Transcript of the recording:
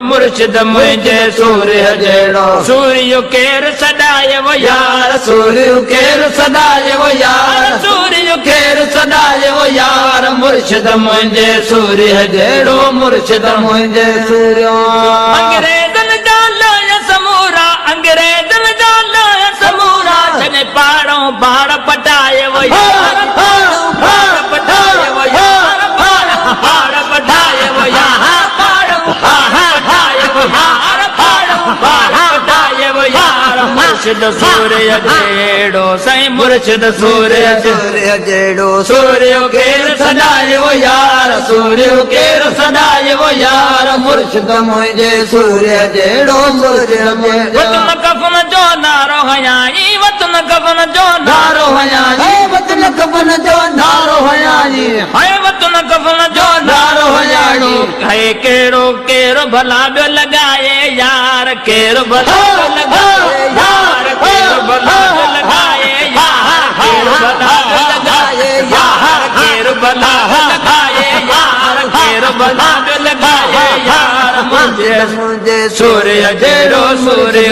मुर्शिद मुझे सूर्य जड़ो सूर्य केर सदाए वो यार सूर्य केर सदाए वो यार सूर्य केर सदाए वो यार मुर्शिद मुझे सूर्य जड़ो मुर्शिद मुझे सूर्य अंग्रेजन डालो या समूरा अंग्रेजन डालो या समूरा जने पाड़ो बाड़ पटाए वो यार बाड़ पटाए वो यार बाड़ पटाए वो यार मुर्शिद सूर्य जेड़ो साईं मुर्शिद सूर्य जेड़ो सूर्य केर सदाए वो यार सूर्य केर सदाए वो यार मुर्शिद मुझे सूर्य जेड़ो सूर्य वतन कफन जो नारो हयाई वतन कफन जो नारो हयाई वतन कफन जो नारो हयाई हाय वतन कफन जो नारो हयाई है केरो केरो भला बे लगाए यार केरो भला लगाए यार केरो भला लगाए यार केरो भला लगाए यार केरो भला लगाए यार केरो भला लगाए यार मुझे सूर्य जेड़ो सूर्य